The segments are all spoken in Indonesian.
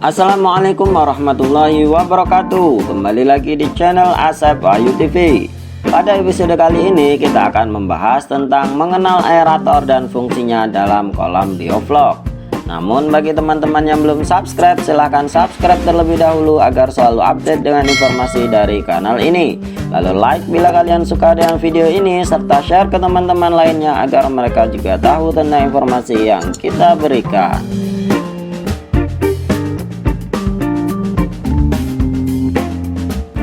Assalamualaikum warahmatullahi wabarakatuh. Kembali lagi di channel Asep Wahyu TV. Pada episode kali ini kita akan membahas tentang mengenal aerator dan fungsinya dalam kolam biovlog. Namun bagi teman-teman yang belum subscribe, silahkan subscribe terlebih dahulu agar selalu update dengan informasi dari kanal ini. Lalu like bila kalian suka dengan video ini, serta share ke teman-teman lainnya agar mereka juga tahu tentang informasi yang kita berikan.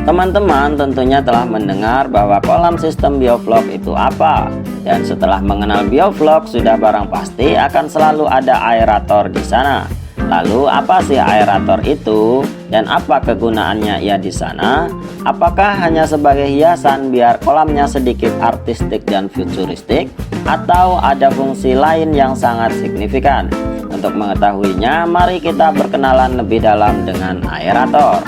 Teman-teman tentunya telah mendengar bahwa kolam sistem biovlog itu apa. Dan setelah mengenal biovlog, sudah barang pasti akan selalu ada aerator di sana. Lalu apa sih aerator itu dan apa kegunaannya ia di sana? Apakah hanya sebagai hiasan biar kolamnya sedikit artistik dan futuristik, atau ada fungsi lain yang sangat signifikan? Untuk mengetahuinya, mari kita berkenalan lebih dalam dengan aerator.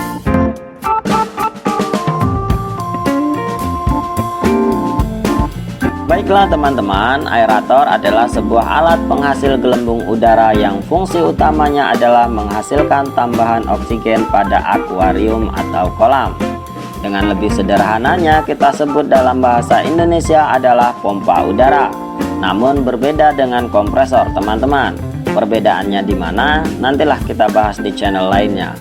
Baiklah teman-teman, aerator adalah sebuah alat penghasil gelembung udara yang fungsi utamanya adalah menghasilkan tambahan oksigen pada akuarium atau kolam. Dengan lebih sederhananya kita sebut dalam bahasa Indonesia adalah pompa udara. Namun berbeda dengan kompresor teman-teman. Perbedaannya di mana? Nantilah kita bahas di channel lainnya.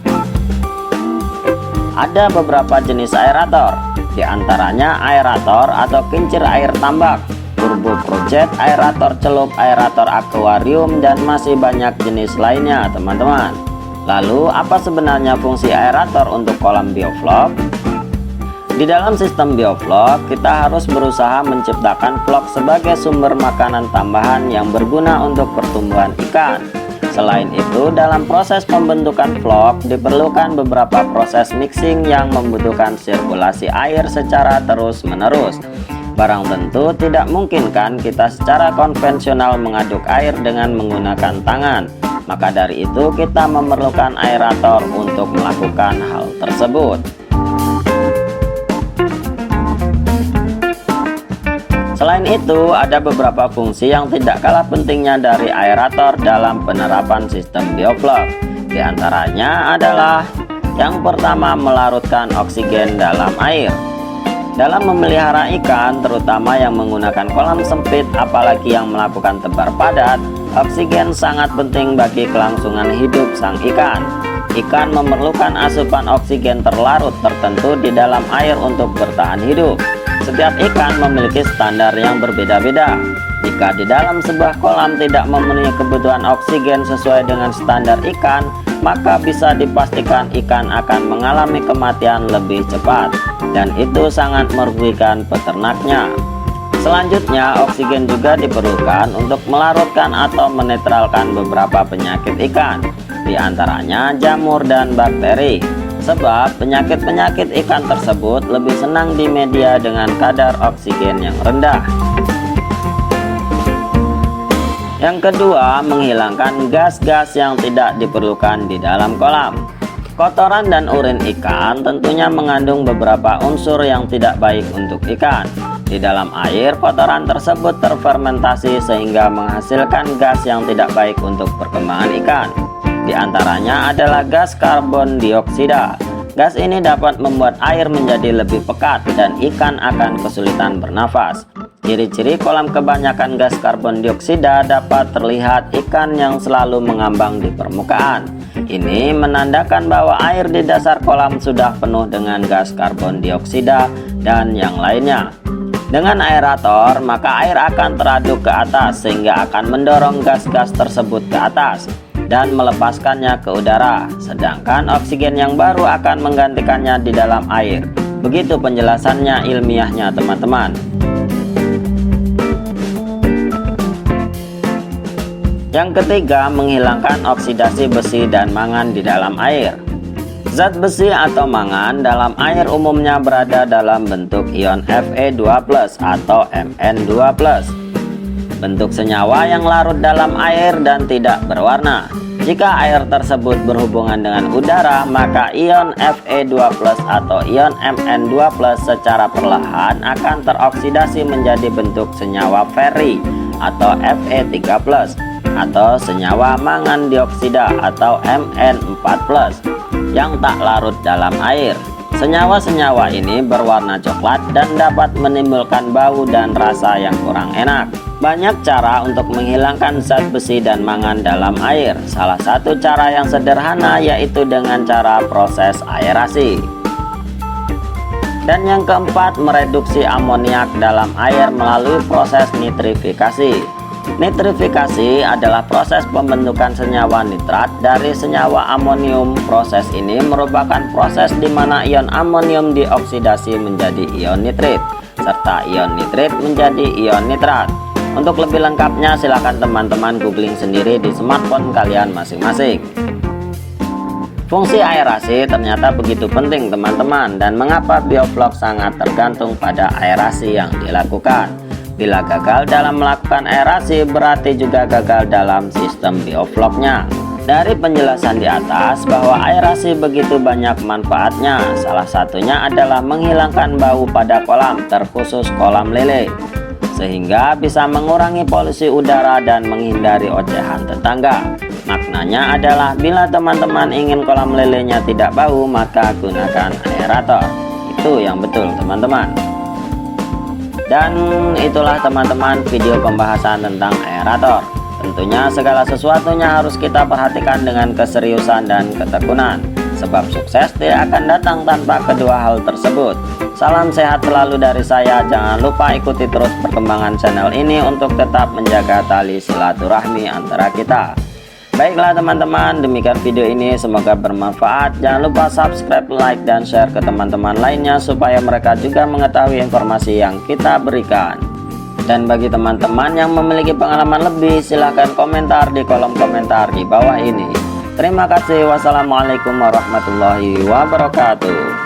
Ada beberapa jenis aerator. Di antaranya aerator atau kincir air tambak, turboprojet, aerator celup, aerator akuarium, dan masih banyak jenis lainnya teman-teman. Lalu apa sebenarnya fungsi aerator untuk kolam biovlog? Di dalam sistem biovlog kita harus berusaha menciptakan vlog sebagai sumber makanan tambahan yang berguna untuk pertumbuhan ikan. Selain itu, dalam proses pembentukan vlog diperlukan beberapa proses mixing yang membutuhkan sirkulasi air secara terus-menerus. Barang tentu tidak mungkin kan kita secara konvensional mengaduk air dengan menggunakan tangan. Maka dari itu kita memerlukan aerator untuk melakukan hal tersebut. Selain itu, ada beberapa fungsi yang tidak kalah pentingnya dari aerator dalam penerapan sistem biovlog. Di antaranya adalah yang pertama, melarutkan oksigen dalam air. Dalam memelihara ikan, terutama yang menggunakan kolam sempit, apalagi yang melakukan tebar padat, oksigen sangat penting bagi kelangsungan hidup sang ikan. Ikan memerlukan asupan oksigen terlarut tertentu di dalam air untuk bertahan hidup. Setiap ikan memiliki standar yang berbeda-beda. Jika di dalam sebuah kolam tidak memenuhi kebutuhan oksigen sesuai dengan standar ikan, maka bisa dipastikan ikan akan mengalami kematian lebih cepat, dan itu sangat merugikan peternaknya. Selanjutnya, oksigen juga diperlukan untuk melarutkan atau menetralkan beberapa penyakit ikan, di antaranya jamur dan bakteri. Sebab penyakit-penyakit ikan tersebut lebih senang di media dengan kadar oksigen yang rendah. Yang kedua, menghilangkan gas-gas yang tidak diperlukan di dalam kolam. Kotoran dan urin ikan tentunya mengandung beberapa unsur yang tidak baik untuk ikan. Di dalam air, kotoran tersebut terfermentasi sehingga menghasilkan gas yang tidak baik untuk perkembangan ikan. Di antaranya adalah gas karbon dioksida. Gas ini dapat membuat air menjadi lebih pekat dan ikan akan kesulitan bernafas. Ciri-ciri kolam kebanyakan gas karbon dioksida dapat terlihat ikan yang selalu mengambang di permukaan. Ini menandakan bahwa air di dasar kolam sudah penuh dengan gas karbon dioksida dan yang lainnya. Dengan aerator, maka air akan teraduk ke atas sehingga akan mendorong gas-gas tersebut ke atas dan melepaskannya ke udara, sedangkan oksigen yang baru akan menggantikannya di dalam air. Begitu penjelasannya ilmiahnya teman-teman. Yang ketiga, menghilangkan oksidasi besi dan mangan di dalam air. Zat besi atau mangan dalam air umumnya berada dalam bentuk ion Fe2+ atau Mn2+. Bentuk senyawa yang larut dalam air dan tidak berwarna. Jika air tersebut berhubungan dengan udara, maka ion Fe2+ atau ion Mn2+ secara perlahan akan teroksidasi menjadi bentuk senyawa Fe atau Fe3+. atau senyawa mangan dioksida atau Mn4+ yang tak larut dalam air. Senyawa-senyawa ini berwarna coklat dan dapat menimbulkan bau dan rasa yang kurang enak. Banyak cara untuk menghilangkan zat besi dan mangan dalam air. Salah satu cara yang sederhana yaitu dengan cara proses aerasi. Dan yang keempat, mereduksi amoniak dalam air melalui proses nitrifikasi. Nitrifikasi adalah proses pembentukan senyawa nitrat dari senyawa amonium. Proses ini merupakan proses di mana ion amonium dioksidasi menjadi ion nitrit, serta ion nitrit menjadi ion nitrat. Untuk lebih lengkapnya silakan teman-teman googling sendiri di smartphone kalian masing-masing. Fungsi aerasi ternyata begitu penting teman-teman, dan mengapa bioflok sangat tergantung pada aerasi yang dilakukan. Bila gagal dalam melakukan aerasi berarti juga gagal dalam sistem biofloknya. Dari penjelasan di atas bahwa aerasi begitu banyak manfaatnya, salah satunya adalah menghilangkan bau pada kolam, terkhusus kolam lele, sehingga bisa mengurangi polusi udara dan menghindari ocehan tetangga. Maknanya adalah bila teman-teman ingin kolam lelenya tidak bau, maka gunakan aerator. Itu yang betul teman-teman. Dan itulah teman-teman video pembahasan tentang aerator. Tentunya segala sesuatunya harus kita perhatikan dengan keseriusan dan ketekunan, sebab sukses tidak akan datang tanpa kedua hal tersebut. Salam sehat selalu dari saya. Jangan lupa ikuti terus perkembangan channel ini untuk tetap menjaga tali silaturahmi antara kita. Baiklah teman-teman, demikian video ini, semoga bermanfaat. Jangan lupa subscribe, like, dan share ke teman-teman lainnya supaya mereka juga mengetahui informasi yang kita berikan. Dan bagi teman-teman yang memiliki pengalaman lebih, silahkan komentar di kolom komentar di bawah ini. Terima kasih. Wassalamualaikum warahmatullahi wabarakatuh.